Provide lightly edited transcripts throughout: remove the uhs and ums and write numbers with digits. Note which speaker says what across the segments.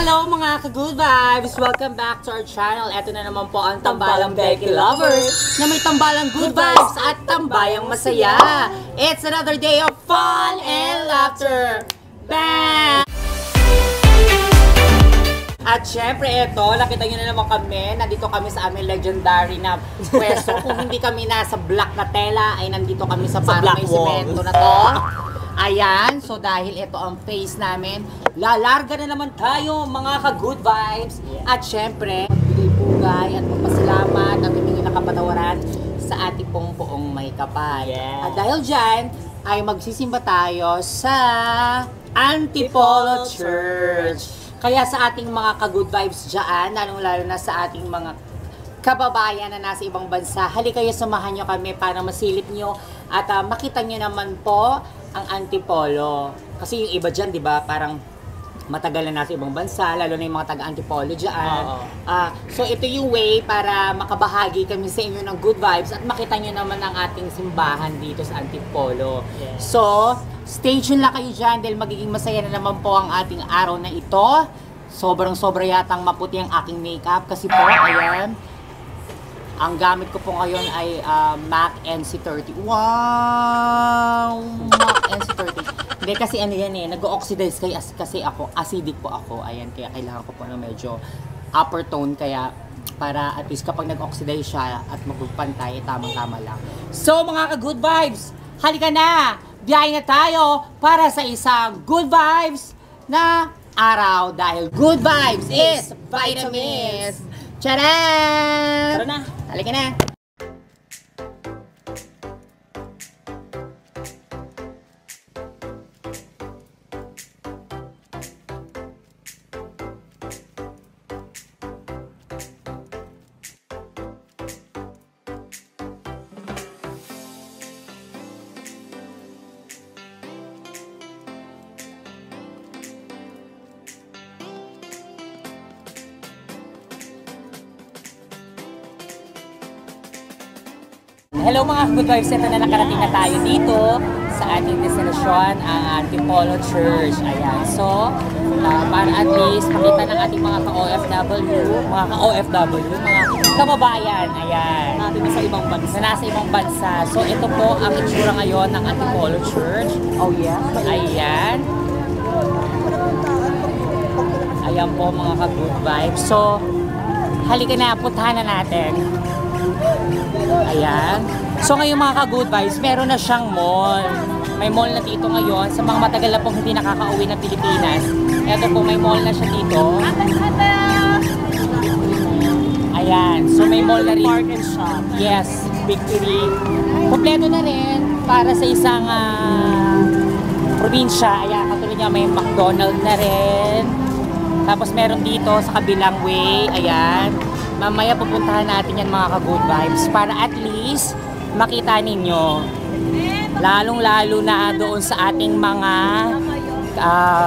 Speaker 1: Hello mga ka-good vibes! Welcome back to our channel. Ito na naman po ang Tambalang Becky Lovers na may tambalang good vibes at tambayang masaya. It's another day of fun and laughter. Bam! At syempre ito, nakita nyo na naman kami, nandito kami sa aming legendary na pwesto. Kung hindi kami nasa black na tela, ay nandito kami sa parang may semento na to. Ayan, so dahil ito ang face namin, lalarga na naman tayo mga ka-good vibes. At syempre, magbigay-bugay at magpasalamat at humingi ng kapatawaran sa ating pong buong may kapal. At dahil dyan, ay magsisimba tayo sa Antipolo Church. Kaya sa ating mga ka-good vibes dyan, lalong-lalo na sa ating mga kababayan na nasa ibang bansa, halika kayo, samahan nyo kami para masilip nyo at makita nyo naman po ang Antipolo. Kasi yung iba dyan, di ba, parang matagal na nasa ibang bansa, lalo na yung mga taga-Antipolo dyan. So ito yung way para makabahagi kami sa inyo ng good vibes at makita nyo naman ang ating simbahan dito sa Antipolo. So, stay tuned lang kayo dyan dahil magiging masaya na naman po ang ating araw na ito. Sobrang-sobra yatang maputi ang aking makeup kasi po, ayan, ang gamit ko po ngayon ay MAC NC30. Wow! MAC NC30. Hindi kasi ano yan eh, nag-oxidize kasi ako, acidic po ako. Ayan, kaya kailangan ko po ng medyo upper tone. Kaya para at least kapag nag-oxidize siya at magpapantay, tamang-tama lang. So mga ka-good vibes, halika na! Biyahe na tayo para sa isang good vibes na araw. Dahil good vibes is vitamins! Tcharam! Tara na! Halika na! Hello mga good vibes, ito na nakarating na tayo dito sa ating destinasyon, ang Antipolo Church. Ayan, so para at least makita ng ating mga ka-OFW, mga kababayan, ayan, natin nasa ibang bansa. Nasa ibang bansa. So ito po ang itsura ngayon ng Antipolo Church. Oh yeah? Ayan. Ayan po mga ka-good vibes. So, halika na, puntahan na natin. Ayan. So ngayon mga ka-good vibes, meron na siyang mall. May mall na dito ngayon. Sa mga matagal na pong hindi nakakauwi ng Pilipinas, eto po, may mall na siya dito. Ayan. So may mall na rin. Park and shop. Yes. Victory. Kompleto na rin para sa isang probinsya. Ayan. Katulad niya, may McDonald's na rin. Tapos meron dito sa kabilang way. Ayan. Mamaya pupuntahan natin yan mga ka-good vibes para at least makita ninyo, lalong-lalo na doon sa ating mga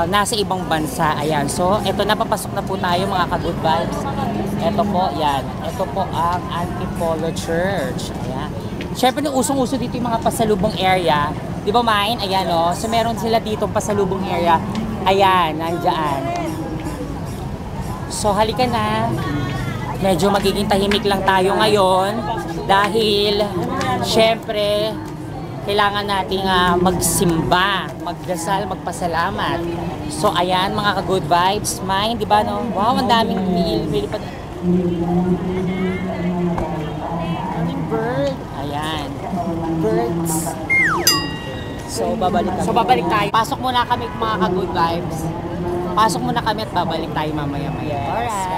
Speaker 1: nasa ibang bansa. Ayan, so eto na, papasok na po tayo mga ka-good vibes. Eto po, yan. Eto po ang Antipolo Church. Ayan. Siyempre, usong-uso dito yung mga pasalubong area. Di ba, Mine? Ayan, o. So meron sila dito pasalubong area. Ayan, nandyan. So halika na. Medyo magiging tahimik lang tayo ngayon dahil syempre kailangan nating magsimba, magdasal, magpasalamat. So ayan mga ka-good vibes, Mine, di ba no? Wow, ang daming nilipad. Bird. Ayan. Birds. So babalik tayo. Pasok muna kami mga ka-good vibes. Pasok muna kami at babalik tayo mamaya-maya. Alright.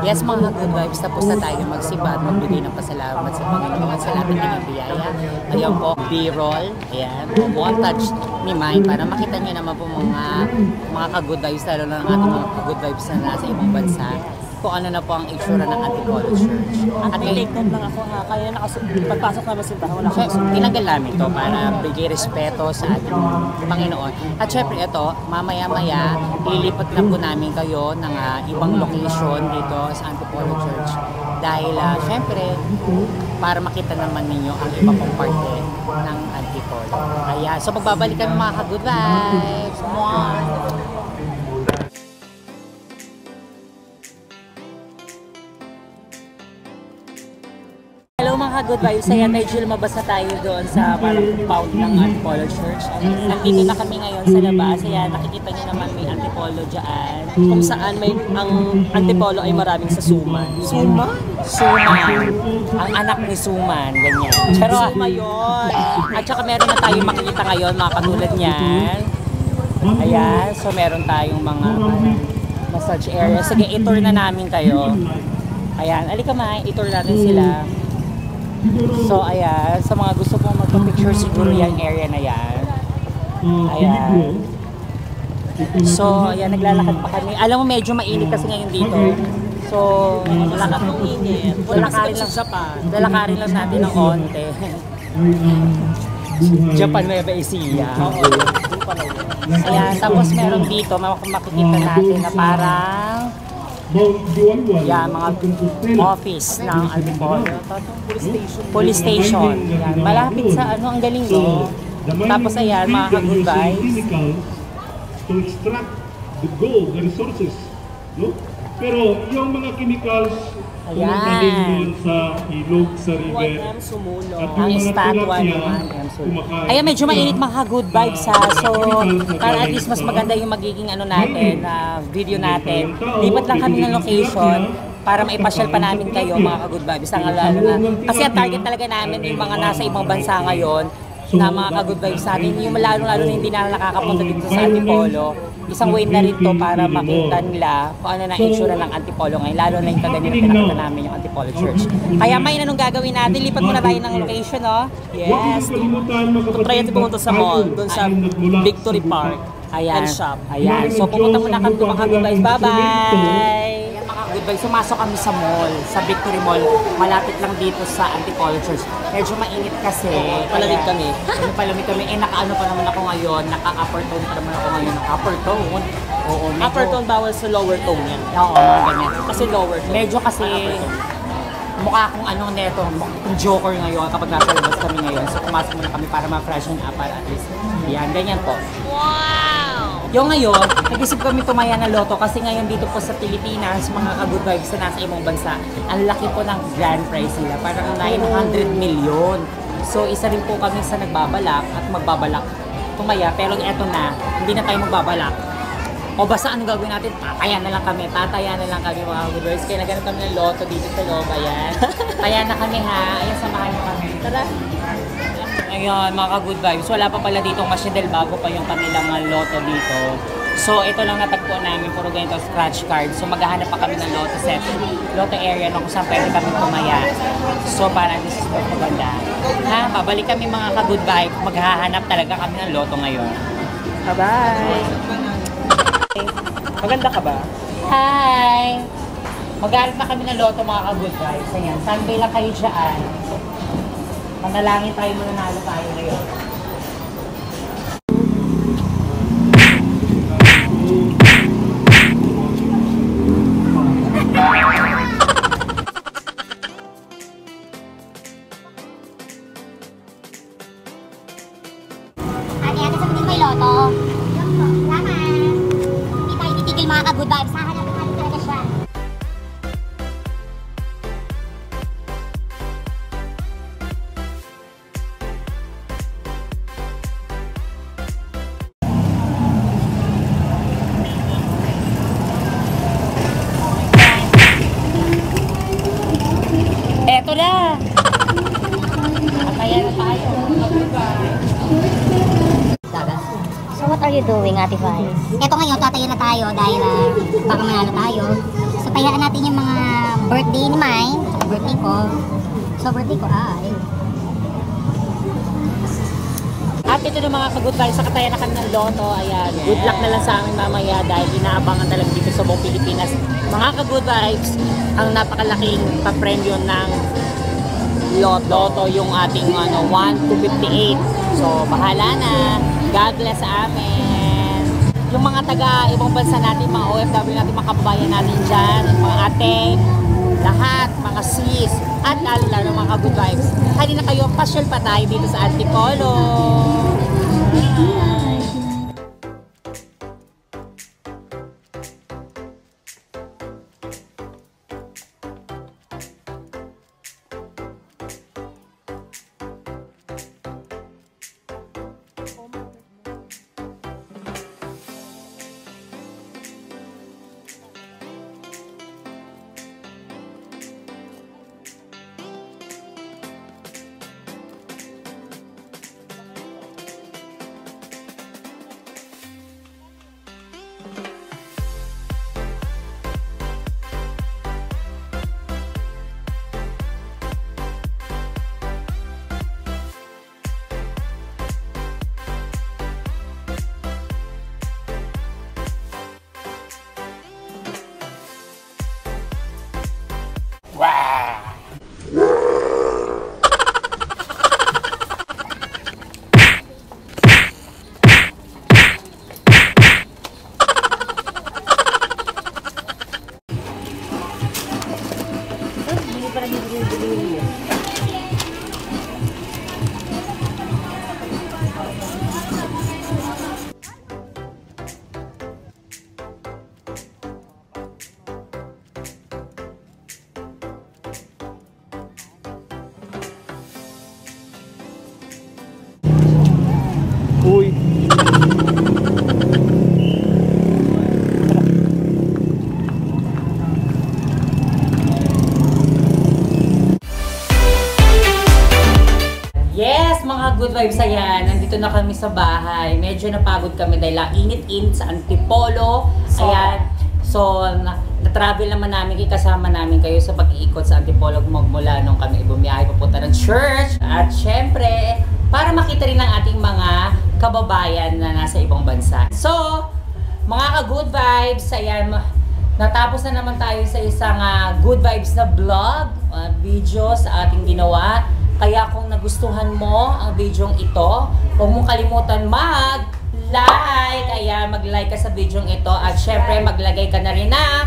Speaker 1: Yes mga good vibes, tapos na tayo magsimba at magbigay ng pasalamat sa Panginoon sa lahat ng biyaya. Ayan po, B-roll. Ayan, montage ni Mine para makita nyo naman po mga ka-good vibes, lalo na ng ating mga ka-good vibes na nasa ibang bansa, kung ano na po ang itsura ng Antipolo Church. At related lang ako ha, kaya pagpasok naman simbahan, wala akong tinanggal namin to para bigay respeto sa ating Panginoon. At syempre ito, mamaya-maya, ililipat na po namin kayo ng ibang location dito sa Antipolo Church. Dahil syempre, para makita naman ninyo ang iba pong parte ng Antipolo. Ayan, so magbabalik kami mga ka-good vibes. mga good vibes, ayan, medyo lumabas na tayo doon sa parang compound ng Antipolo Church. Nandito na kami ngayon sa labas. Ayan, nakikita niyo naman may Antipolo dyan.
Speaker 2: Kung saan may ang Antipolo ay maraming sa Suman.
Speaker 1: Suman? Suman. Ang anak ni Suman, ganyan. Pero
Speaker 2: Suma yun.
Speaker 1: at saka meron na tayong makikita ngayon, mga katulad niyan. Ayan, so meron tayong mga massage area. Sige, i-tour na namin kayo. Ayan, alika ma, i-tour natin sila. So, ayan, sa mga gusto pong magpa-picture siguro yung area na yan. Ayan. So, ayan, naglalakad pa kami. Alam mo, medyo mainit kasi ngayon dito. So,
Speaker 2: Wala kang init. Wala kasi sa Japan.
Speaker 1: lalakarin lang natin ng konti. Japan may Ecija. Ayan, tapos meron dito, makikita natin na parang yan, mga office ng Antipolo. Police station. Yan, malapit sa ano, ang galing no. Tapos ayan, mga ka-good vibes.
Speaker 3: To extract the gold, the resources, no? Pero yung mga chemicals pumunta din doon sa ilog, sa river.
Speaker 2: Sumulo.
Speaker 3: At
Speaker 1: Ang
Speaker 3: yung mga
Speaker 1: estatwa
Speaker 3: tilapia,
Speaker 1: naman.
Speaker 3: kumakain.
Speaker 1: Ayan, medyo mainit mga good vibes ha. So, para at least mas maganda yung magiging ano natin, video natin. Lipat lang kami ng location para maipasyal pa namin kayo mga ka-good vibes. Ang lalo na. Kasi ang target talaga namin yung mga nasa ibang bansa ngayon na mga ka-good vibes natin. Yung lalo-lalo na hindi na nakakapunta dito sa Antipolo. Isang way na rin to para makita nila kung ano na itsura ng Antipolo ngayon. Lalo na yung kaganya na pinakita namin yung Antipolo Church. Kaya may anong gagawin natin? Lipat muna tayo ng location, no?
Speaker 2: Yes. Try natin pumunta sa mall, doon sa Victory Park.
Speaker 1: Ayan.
Speaker 2: And shop.
Speaker 1: Ayan. So pumunta muna kami mga ka-good vibes. Bye-bye! Ayan mga good vibes. Sumasok kami sa mall, sa Victory Mall. Malapit lang dito sa Antipolo Church. Medyo mainit kasi.
Speaker 2: Palamig kami.
Speaker 1: Palamig kami. Eh, naka-ano pa naman ako ngayon. Naka-upper tone pa naman ako ngayon. Naka-upper tone. Oo. Medyo,
Speaker 2: Upper tone bawal sa lower tone yan.
Speaker 1: Oo, mga ganyan.
Speaker 2: Kasi lower tone.
Speaker 1: Medyo kasi mukha akong ano neto, mukhang joker ngayon kapag nasa labas kami ngayon. So pumasok muna kami para ma-freshen up para at least. Yan, ganyan po. Wow! Yung ngayon, nag-isip kami tumaya ng loto kasi ngayon dito po sa Pilipinas, mga ka-good vibes na nasa ibang bansa, ang laki po ng grand prize nila, parang 900 million. So isa rin po kami sa nagbabalak at magbabalak tumaya, pero eto na, hindi na tayo magbabalak. O basta anong gagawin natin? Tataya na lang kami mga good vibes. Kaya naghanap kami ng loto dito sa loob, ayan. Taya na kami ha, ayan, samahan nyo kami. Tara! Ayun, mga ka-good vibes. Wala pa pala ditong masyadel bago pa yung kanilang loto dito. So, ito lang natagpo namin. Puro ganito scratch card. So, maghahanap pa kami ng loto set. Loto area na kung saan pwede kami tumaya. So, para this is maganda. Ha? Babalik kami mga ka-good vibes. Maghahanap talaga kami ng loto ngayon. Bye-bye!
Speaker 2: Maganda ka ba?
Speaker 1: Hi! Maghahanap na kami ng loto mga ka-good vibes. Ayan, Sunday lang kayo dyan. Manalangin tayo, mananalo tayo ngayon.
Speaker 4: Ate, sabihin mo yung loto. Tama. Hindi tayo titigil mga ka-good vibes. Hahanapin natin talaga siya.
Speaker 1: Eto na! Kaya na tayo.
Speaker 4: So what are you doing, Ate Vice? Eto ngayon, tatayo na tayo dahil baka manalo tayo. So tayaan natin yung mga birthday ni Mai. Birthday ko. So birthday ko ay...
Speaker 1: At ito na mga ka-good vibes, sa katayan na kami ng loto. Ayan, good luck na lang sa amin mamaya dahil inaabangan talaga dito sa buong Pilipinas. Mga ka-good vibes, ang napakalaking papremyo ng loto yung ating 1 to 58. So, bahala na. God bless sa amin. Yung mga taga ibang bansa natin, mga OFW natin, mga kababayan natin dyan, mga ate, lahat, mga sis, at lalo-lalo mga good vibes. Hali na kayo, pasyal pa tayo dito sa Antipolo. Bye! Yes, mga good vibes, ayan. Nandito na kami sa bahay. Medyo napagod kami dahil init-init sa Antipolo. Ayan. So, na-travel naman namin, kasama namin kayo sa pag-iikot sa Antipolo magmula nung kami bumiyahe papunta ng church. At syempre, para makita rin ang ating mga kababayan na nasa ibang bansa. So, mga ka-good vibes, ayan, natapos na naman tayo sa isang good vibes na vlog, video sa ating ginawa. Kaya kung nagustuhan mo ang video ito, huwag mong kalimutan mag-like. Kaya mag-like ka sa video ito at syempre maglagay ka na rin ng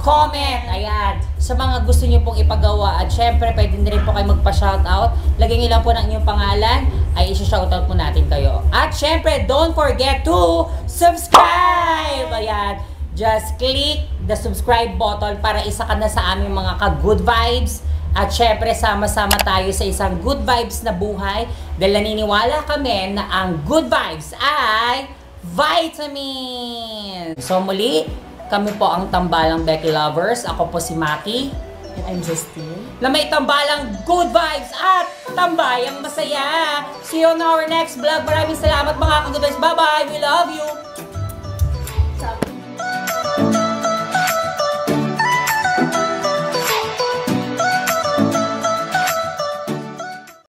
Speaker 1: comment. Ayan, sa mga gusto niyo pong ipagawa. At syempre pwede na rin po kayo magpa-shoutout. Lagyan niyo lang po ng inyong pangalan, ay isi-shoutout po natin kayo. At syempre don't forget to subscribe. Ayan, just click the subscribe button para isa ka na sa aming mga ka-good vibes. At syempre, sama-sama tayo sa isang good vibes na buhay dahil naniniwala kami na ang good vibes ay vitamin. So muli, kami po ang Tambalang Becky Lovers. Ako po si Maki.
Speaker 2: And I'm Justine.
Speaker 1: Na may tambalang good vibes at tambayang masaya. See you on our next vlog. Maraming salamat mga ka-good vibes. Bye-bye. We love you.